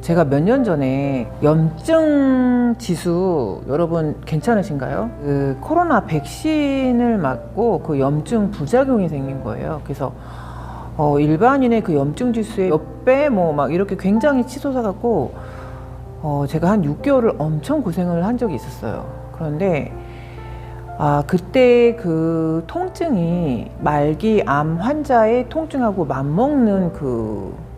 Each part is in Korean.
제가 몇 년 전에 염증 지수 여러분 괜찮으신가요? 그 코로나 백신을 맞고 그 염증 부작용이 생긴 거예요. 그래서 일반인의 그 염증 지수의 몇 배 뭐 막 이렇게 굉장히 치솟아 갖고 제가 한 6개월을 엄청 고생을 한 적이 있었어요. 그런데 그때 그 통증이 말기 암 환자의 통증하고 맞먹는 그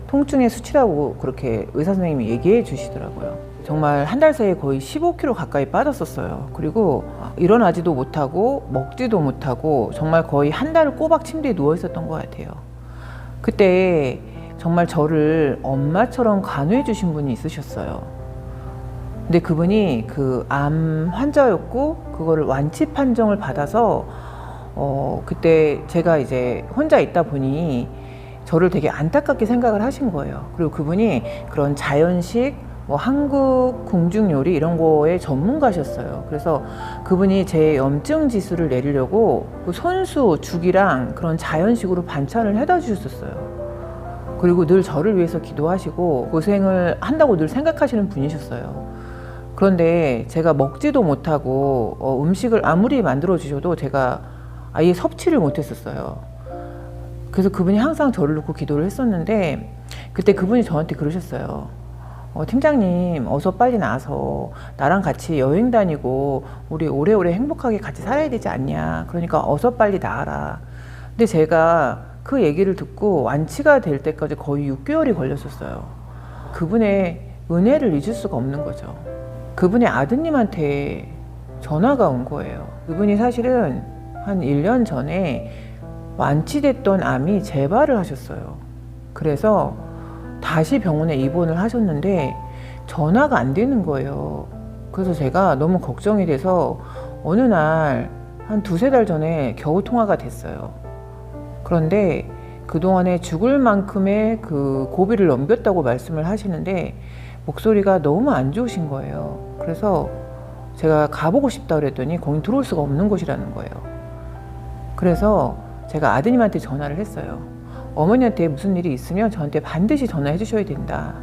통증의 수치라고 그렇게 의사 선생님이 얘기해 주시더라고요. 정말 한 달 사이에 거의 15kg 가까이 빠졌었어요. 그리고 일어나지도 못하고 먹지도 못하고 정말 거의 한 달을 꼬박 침대에 누워 있었던 것 같아요. 그때 정말 저를 엄마처럼 간호해 주신 분이 있으셨어요. 근데 그분이 그 암 환자였고 그거를 완치 판정을 받아서 그때 제가 이제 혼자 있다 보니 저를 되게 안타깝게 생각을 하신 거예요. 그리고 그분이 그런 자연식, 뭐 한국 궁중 요리 이런 거에 전문가셨어요. 그래서 그분이 제 염증 지수를 내리려고 그 손수, 죽이랑 그런 자연식으로 반찬을 해다 주셨었어요. 그리고 늘 저를 위해서 기도하시고 고생을 한다고 늘 생각하시는 분이셨어요. 그런데 제가 먹지도 못하고 음식을 아무리 만들어 주셔도 제가 아예 섭취를 못했었어요. 그래서 그분이 항상 저를 놓고 기도를 했었는데 그때 그분이 저한테 그러셨어요. 팀장님 어서 빨리 나와서 나랑 같이 여행 다니고 우리 오래오래 행복하게 같이 살아야 되지 않냐. 그러니까 어서 빨리 나와라. 근데 제가 그 얘기를 듣고 완치가 될 때까지 거의 6개월이 걸렸었어요. 그분의 은혜를 잊을 수가 없는 거죠. 그분의 아드님한테 전화가 온 거예요. 그분이 사실은 한 1년 전에 완치됐던 암이 재발을 하셨어요. 그래서 다시 병원에 입원을 하셨는데 전화가 안 되는 거예요. 그래서 제가 너무 걱정이 돼서 어느 날 한 두세 달 전에 겨우 통화가 됐어요. 그런데 그동안에 죽을 만큼의 그 고비를 넘겼다고 말씀을 하시는데 목소리가 너무 안 좋으신 거예요. 그래서 제가 가보고 싶다 그랬더니 거기 들어올 수가 없는 곳이라는 거예요. 그래서 제가 아드님한테 전화를 했어요. 어머니한테 무슨 일이 있으면 저한테 반드시 전화해 주셔야 된다.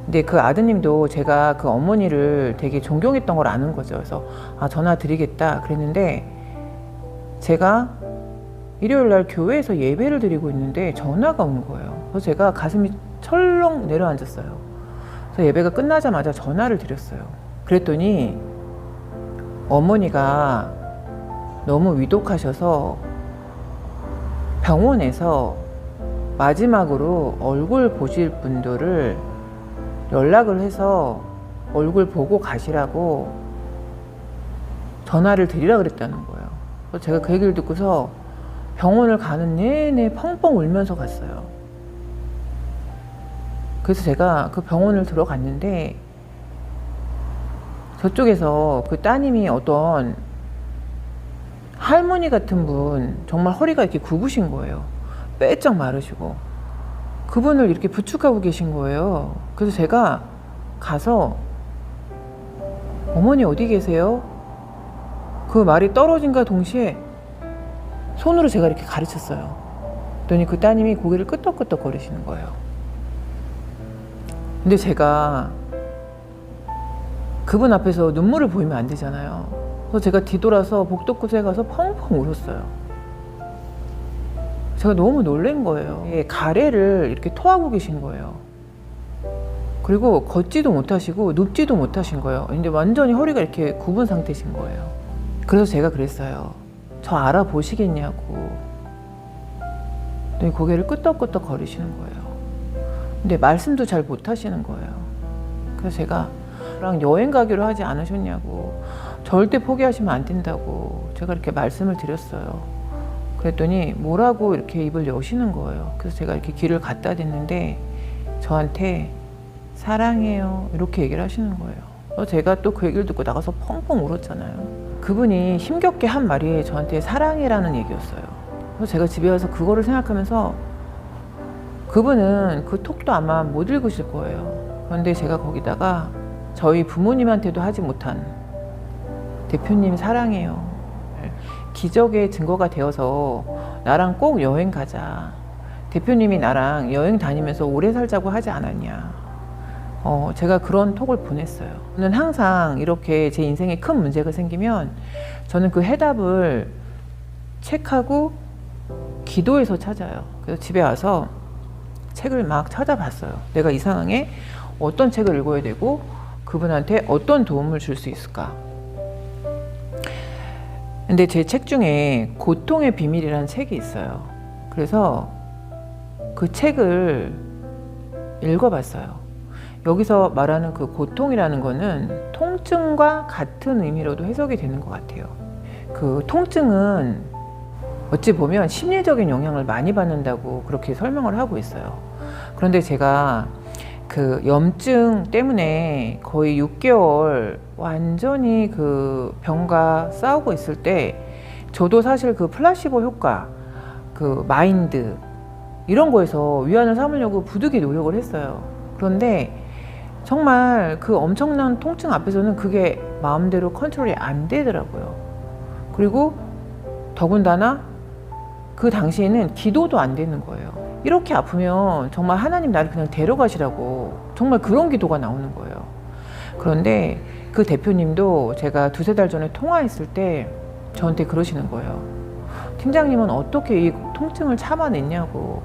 근데 그 아드님도 제가 그 어머니를 되게 존경했던 걸 아는 거죠. 그래서 전화 드리겠다 그랬는데 제가 일요일 날 교회에서 예배를 드리고 있는데 전화가 온 거예요. 그래서 제가 가슴이 철렁 내려앉았어요. 그래서 예배가 끝나자마자 전화를 드렸어요. 그랬더니 어머니가 너무 위독하셔서 병원에서 마지막으로 얼굴 보실 분들을 연락을 해서 얼굴 보고 가시라고 전화를 드리라 그랬다는 거예요. 그래서 제가 그 얘기를 듣고서 병원을 가는 내내 펑펑 울면서 갔어요. 그래서 제가 그 병원을 들어갔는데 저쪽에서 그 따님이 어떤 할머니 같은 분, 정말 허리가 이렇게 굽으신 거예요. 빼쩍 마르시고 그분을 이렇게 부축하고 계신 거예요. 그래서 제가 가서 어머니 어디 계세요? 그 말이 떨어진과 동시에 손으로 제가 이렇게 가르쳤어요. 그랬더니 그 따님이 고개를 끄덕끄덕 거리시는 거예요. 근데 제가 그분 앞에서 눈물을 보이면 안 되잖아요. 그래서 제가 뒤돌아서 복도끝에 가서 펑펑 울었어요. 제가 너무 놀란 거예요. 가래를 이렇게 토하고 계신 거예요. 그리고 걷지도 못하시고 눕지도 못하신 거예요. 근데 완전히 허리가 이렇게 굽은 상태신 거예요. 그래서 제가 그랬어요. 저 알아보시겠냐고. 고개를 끄덕끄덕 거리시는 거예요. 근데 말씀도 잘 못하시는 거예요. 그래서 제가 저랑 여행 가기로 하지 않으셨냐고, 절대 포기하시면 안 된다고 제가 이렇게 말씀을 드렸어요. 그랬더니 뭐라고 이렇게 입을 여시는 거예요. 그래서 제가 이렇게 길을 갖다 댔는데 저한테 사랑해요 이렇게 얘기를 하시는 거예요. 제가 또 그 얘기를 듣고 나가서 펑펑 울었잖아요. 그분이 힘겹게 한 말이 저한테 사랑해라는 얘기였어요. 그래서 제가 집에 와서 그거를 생각하면서 그분은 그 톡도 아마 못 읽으실 거예요. 그런데 제가 거기다가 저희 부모님한테도 하지 못한 대표님 사랑해요, 기적의 증거가 되어서 나랑 꼭 여행 가자. 대표님이 나랑 여행 다니면서 오래 살자고 하지 않았냐. 제가 그런 톡을 보냈어요. 저는 항상 이렇게 제 인생에 큰 문제가 생기면 저는 그 해답을 책하고 기도에서 찾아요. 그래서 집에 와서 책을 막 찾아봤어요. 내가 이 상황에 어떤 책을 읽어야 되고 그분한테 어떤 도움을 줄 수 있을까. 근데 제 책 중에 고통의 비밀이라는 책이 있어요. 그래서 그 책을 읽어봤어요. 여기서 말하는 그 고통이라는 거는 통증과 같은 의미로도 해석이 되는 것 같아요. 그 통증은 어찌 보면 심리적인 영향을 많이 받는다고 그렇게 설명을 하고 있어요. 그런데 제가 그 염증 때문에 거의 6개월 완전히 그 병과 싸우고 있을 때 저도 사실 그 플라시보 효과, 그 마인드 이런 거에서 위안을 삼으려고 부득이 노력을 했어요. 그런데 정말 그 엄청난 통증 앞에서는 그게 마음대로 컨트롤이 안 되더라고요. 그리고 더군다나 그 당시에는 기도도 안 되는 거예요. 이렇게 아프면 정말 하나님 나를 그냥 데려가시라고 정말 그런 기도가 나오는 거예요. 그런데 그 대표님도 제가 2-3달 전에 통화했을 때 저한테 그러시는 거예요. 팀장님은 어떻게 이 통증을 참아냈냐고.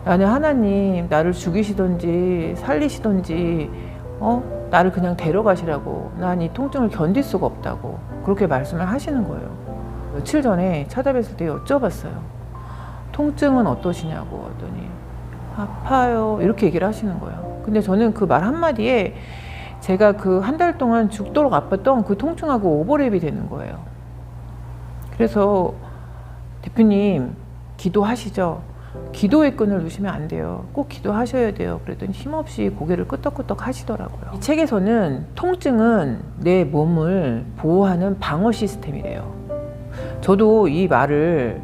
나는 하나님 나를 죽이시던지 살리시던지 나를 그냥 데려가시라고. 난 이 통증을 견딜 수가 없다고 그렇게 말씀을 하시는 거예요. 며칠 전에 찾아뵀을 때 여쭤봤어요. 통증은 어떠시냐고 하더니 아파요 이렇게 얘기를 하시는 거예요. 근데 저는 그 말 한마디에 제가 그 1달 동안 죽도록 아팠던 그 통증하고 오버랩이 되는 거예요. 그래서 대표님 기도하시죠. 기도의 끈을 놓으시면 안 돼요. 꼭 기도하셔야 돼요. 그랬더니 힘없이 고개를 끄덕끄덕 하시더라고요. 이 책에서는 통증은 내 몸을 보호하는 방어 시스템이래요. 저도 이 말을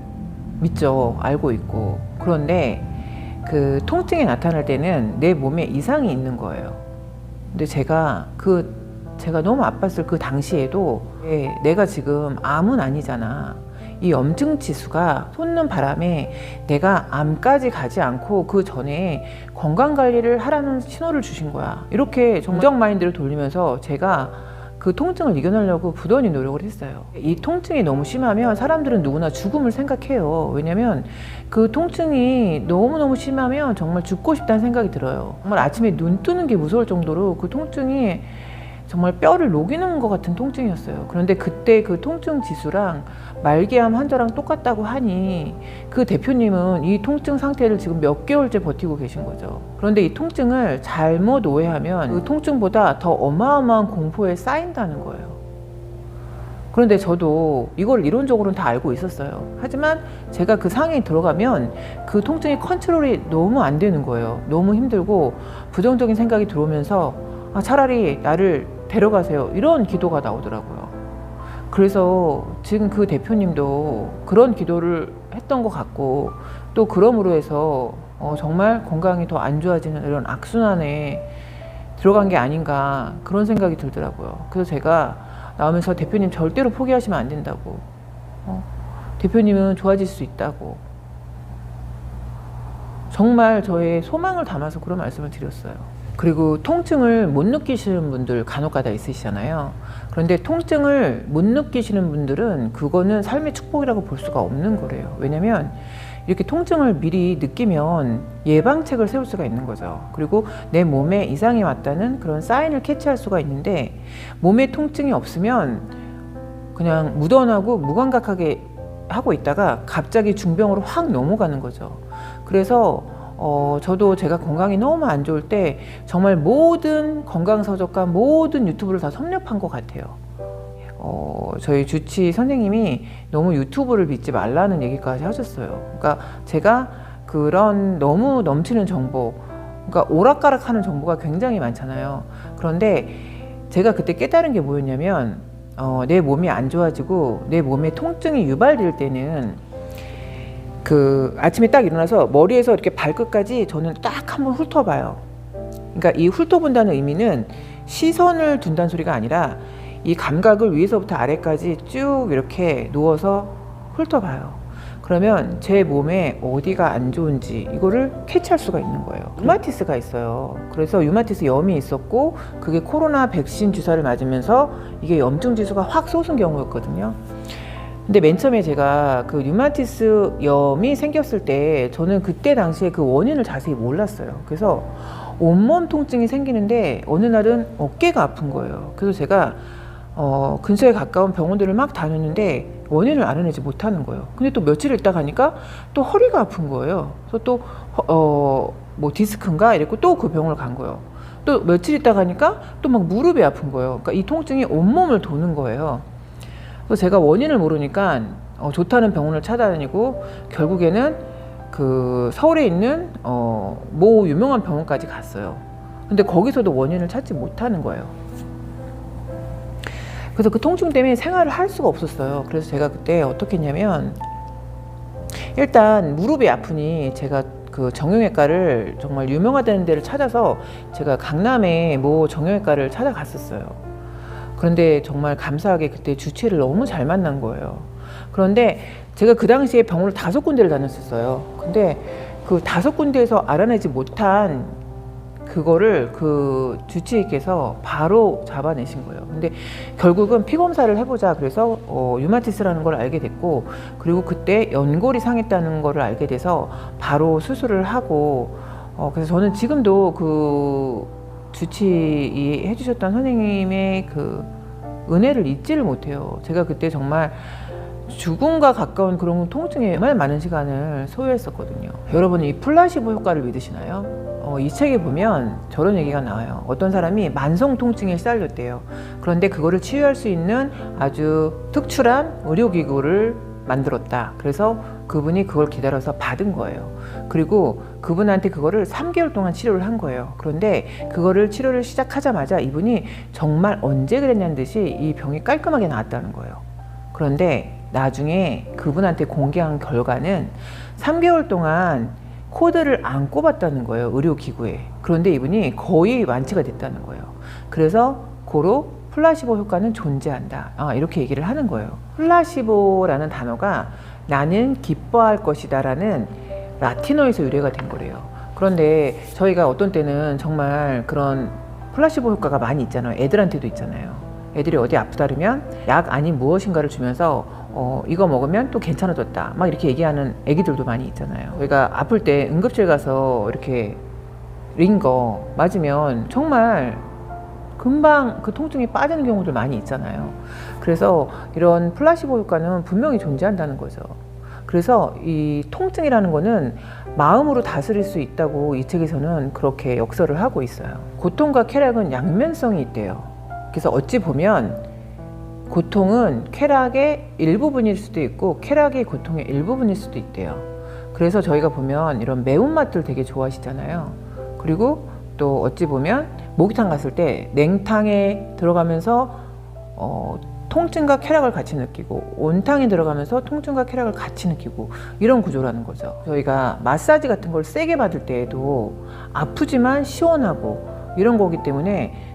믿죠. 알고 있고. 그런데 그 통증이 나타날 때는 내 몸에 이상이 있는 거예요. 근데 제가 너무 아팠을 그 당시에도 내가 지금 암은 아니잖아. 이 염증 지수가 솟는 바람에 내가 암까지 가지 않고 그 전에 건강 관리를 하라는 신호를 주신 거야. 이렇게 정적 마인드를 돌리면서 제가 그 통증을 이겨내려고 부단히 노력을 했어요. 이 통증이 너무 심하면 사람들은 누구나 죽음을 생각해요. 왜냐면 그 통증이 너무너무 심하면 정말 죽고 싶다는 생각이 들어요. 정말 아침에 눈 뜨는 게 무서울 정도로 그 통증이 정말 뼈를 녹이는 것 같은 통증이었어요. 그런데 그때 그 통증 지수랑 말기암 환자랑 똑같다고 하니 그 대표님은 이 통증 상태를 지금 몇 개월째 버티고 계신 거죠. 그런데 이 통증을 잘못 오해하면 그 통증보다 더 어마어마한 공포에 쌓인다는 거예요. 그런데 저도 이걸 이론적으로는 다 알고 있었어요. 하지만 제가 그 상황에 들어가면 그 통증이 컨트롤이 너무 안 되는 거예요. 너무 힘들고 부정적인 생각이 들어오면서 차라리 나를 데려가세요. 이런 기도가 나오더라고요. 그래서 지금 그 대표님도 그런 기도를 했던 것 같고 또 그럼으로 해서 정말 건강이 더 안 좋아지는 이런 악순환에 들어간 게 아닌가 그런 생각이 들더라고요. 그래서 제가 나오면서 대표님 절대로 포기하시면 안 된다고. 대표님은 좋아질 수 있다고. 정말 저의 소망을 담아서 그런 말씀을 드렸어요. 그리고 통증을 못 느끼시는 분들 간혹가다 있으시잖아요. 그런데 통증을 못 느끼시는 분들은 그거는 삶의 축복이라고 볼 수가 없는 거래요. 왜냐면 이렇게 통증을 미리 느끼면 예방책을 세울 수가 있는 거죠. 그리고 내 몸에 이상이 왔다는 그런 사인을 캐치할 수가 있는데 몸에 통증이 없으면 그냥 무던하고 무감각하게 하고 있다가 갑자기 중병으로 확 넘어가는 거죠. 그래서 저도 제가 건강이 너무 안 좋을 때 정말 모든 건강서적과 모든 유튜브를 다 섭렵한 것 같아요. 저희 주치 선생님이 너무 유튜브를 믿지 말라는 얘기까지 하셨어요. 그러니까 제가 그런 너무 넘치는 정보, 그러니까 오락가락하는 정보가 굉장히 많잖아요. 그런데 제가 그때 깨달은 게 뭐였냐면 내 몸이 안 좋아지고 내 몸에 통증이 유발될 때는 그 아침에 딱 일어나서 머리에서 이렇게 발끝까지 저는 딱 한번 훑어봐요. 그러니까 이 훑어본다는 의미는 시선을 둔다는 소리가 아니라 이 감각을 위에서부터 아래까지 쭉 이렇게 누워서 훑어봐요. 그러면 제 몸에 어디가 안 좋은지 이거를 캐치할 수가 있는 거예요. 류마티스가 있어요. 그래서 류마티스 염이 있었고 그게 코로나 백신 주사를 맞으면서 이게 염증 지수가 확 솟은 경우였거든요. 근데 맨 처음에 제가 그 류마티스 염이 생겼을 때 저는 그때 당시에 그 원인을 자세히 몰랐어요. 그래서 온몸 통증이 생기는데 어느 날은 어깨가 아픈 거예요. 그래서 제가 근처에 가까운 병원들을 막 다녔는데 원인을 알아내지 못하는 거예요. 근데 또 며칠 있다 가니까 또 허리가 아픈 거예요. 그래서 또 뭐 디스크인가 이랬고 또 그 병원을 간 거예요. 또 며칠 있다 가니까 또 막 무릎이 아픈 거예요. 그러니까 이 통증이 온몸을 도는 거예요. 그래서 제가 원인을 모르니까 좋다는 병원을 찾아다니고 결국에는 그 서울에 있는 모 유명한 병원까지 갔어요. 근데 거기서도 원인을 찾지 못하는 거예요. 그래서 그 통증 때문에 생활을 할 수가 없었어요. 그래서 제가 그때 어떻게 했냐면 일단 무릎이 아프니 제가 그 정형외과를 정말 유명하다는 데를 찾아서 제가 강남에 모 정형외과를 찾아갔었어요. 그런데 정말 감사하게 그때 주치의를 너무 잘 만난 거예요. 그런데 제가 그 당시에 병원을 5군데를 다녔었어요. 근데 그 5군데에서 알아내지 못한 그거를 그 주치의께서 바로 잡아내신 거예요. 근데 결국은 피 검사를 해보자 그래서 류마티스라는 걸 알게 됐고, 그리고 그때 연골이 상했다는 거를 알게 돼서 바로 수술을 하고, 그래서 저는 지금도 그 주치의 해주셨던 선생님의 그 은혜를 잊지를 못해요. 제가 그때 정말 죽음과 가까운 그런 통증에 정말 많은 시간을 소요했었거든요. 여러분, 이 플라시보 효과를 믿으시나요? 이 책에 보면 저런 얘기가 나와요. 어떤 사람이 만성 통증에 시달렸대요. 그런데 그거를 치유할 수 있는 아주 특출한 의료기구를 만들었다. 그래서 그분이 그걸 기다려서 받은 거예요. 그리고 그분한테 그거를 3개월 동안 치료를 한 거예요. 그런데 그거를 치료를 시작하자마자 이분이 정말 언제 그랬냐는 듯이 이 병이 깔끔하게 나았다는 거예요. 그런데 나중에 그분한테 공개한 결과는 3개월 동안 코드를 안 꼽았다는 거예요, 의료기구에. 그런데 이분이 거의 완치가 됐다는 거예요. 그래서 고로 플라시보 효과는 존재한다, 이렇게 얘기를 하는 거예요. 플라시보라는 단어가 나는 기뻐할 것이다 라는 라틴어에서 유래가 된 거래요. 그런데 저희가 어떤 때는 정말 그런 플라시보 효과가 많이 있잖아요. 애들한테도 있잖아요. 애들이 어디 아프다 그러면 약 아닌 무엇인가를 주면서 이거 먹으면 또 괜찮아졌다 막 이렇게 얘기하는 애기들도 많이 있잖아요. 저희가 아플 때 응급실 가서 이렇게 링거 맞으면 정말 금방 그 통증이 빠지는 경우들 많이 있잖아요. 그래서 이런 플라시보 효과는 분명히 존재한다는 거죠. 그래서 이 통증이라는 거는 마음으로 다스릴 수 있다고 이 책에서는 그렇게 역설을 하고 있어요. 고통과 쾌락은 양면성이 있대요. 그래서 어찌 보면 고통은 쾌락의 일부분일 수도 있고 쾌락이 고통의 일부분일 수도 있대요. 그래서 저희가 보면 이런 매운맛들 되게 좋아하시잖아요. 그리고 또 어찌 보면 목욕탕 갔을 때 냉탕에 들어가면서 통증과 쾌락을 같이 느끼고 온탕에 들어가면서 통증과 쾌락을 같이 느끼고 이런 구조라는 거죠. 저희가 마사지 같은 걸 세게 받을 때에도 아프지만 시원하고 이런 거기 때문에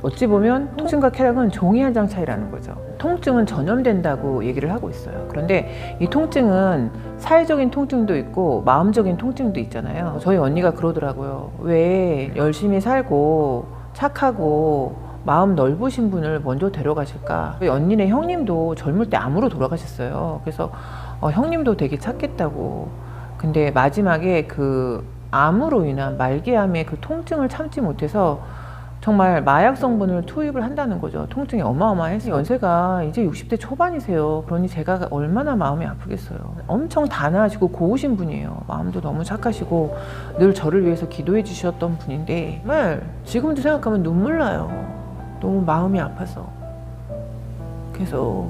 어찌 보면 통증과 쾌락은 종이 한 장 차이라는 거죠. 통증은 전염된다고 얘기를 하고 있어요. 그런데 이 통증은 사회적인 통증도 있고 마음적인 통증도 있잖아요. 저희 언니가 그러더라고요. 왜 열심히 살고 착하고 마음 넓으신 분을 먼저 데려가실까? 저희 언니네 형님도 젊을 때 암으로 돌아가셨어요. 그래서 형님도 되게 착했다고. 근데 마지막에 그 암으로 인한 말기암의 그 통증을 참지 못해서 정말 마약 성분을 투입을 한다는 거죠. 통증이 어마어마해서 연세가 이제 60대 초반이세요. 그러니 제가 얼마나 마음이 아프겠어요. 엄청 단아하시고 고우신 분이에요. 마음도 너무 착하시고 늘 저를 위해서 기도해 주셨던 분인데 정말 지금도 생각하면 눈물 나요. 너무 마음이 아파서. 그래서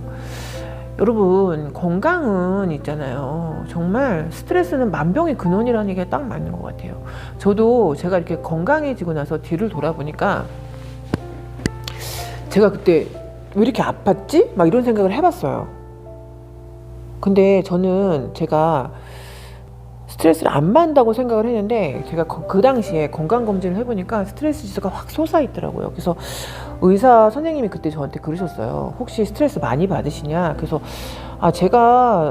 여러분, 건강은 있잖아요. 정말 스트레스는 만병의 근원이라는 얘기가 딱 맞는 것 같아요. 저도 제가 이렇게 건강해지고 나서 뒤를 돌아보니까 제가 그때 왜 이렇게 아팠지? 막 이런 생각을 해봤어요. 근데 저는 제가 스트레스를 안 받는다고 생각을 했는데 제가 그 당시에 건강검진을 해보니까 스트레스 지수가 확 솟아있더라고요. 그래서 의사 선생님이 그때 저한테 그러셨어요. 혹시 스트레스 많이 받으시냐? 그래서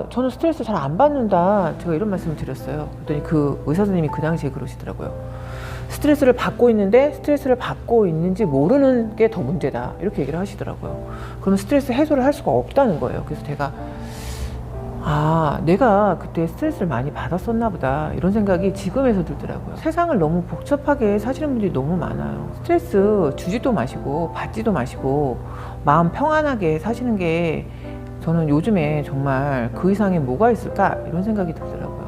저는 스트레스 잘 안 받는다. 제가 이런 말씀을 드렸어요. 그랬더니 그 의사 선생님이 그 당시에 그러시더라고요. 스트레스를 받고 있는데 스트레스를 받고 있는지 모르는 게 더 문제다. 이렇게 얘기를 하시더라고요. 그러면 스트레스 해소를 할 수가 없다는 거예요. 그래서 제가 내가 그때 스트레스를 많이 받았었나 보다 이런 생각이 지금에서 들더라고요. 세상을 너무 복잡하게 사시는 분들이 너무 많아요. 스트레스 주지도 마시고 받지도 마시고 마음 평안하게 사시는 게 저는 요즘에 정말 그 이상의 뭐가 있을까 이런 생각이 들더라고요.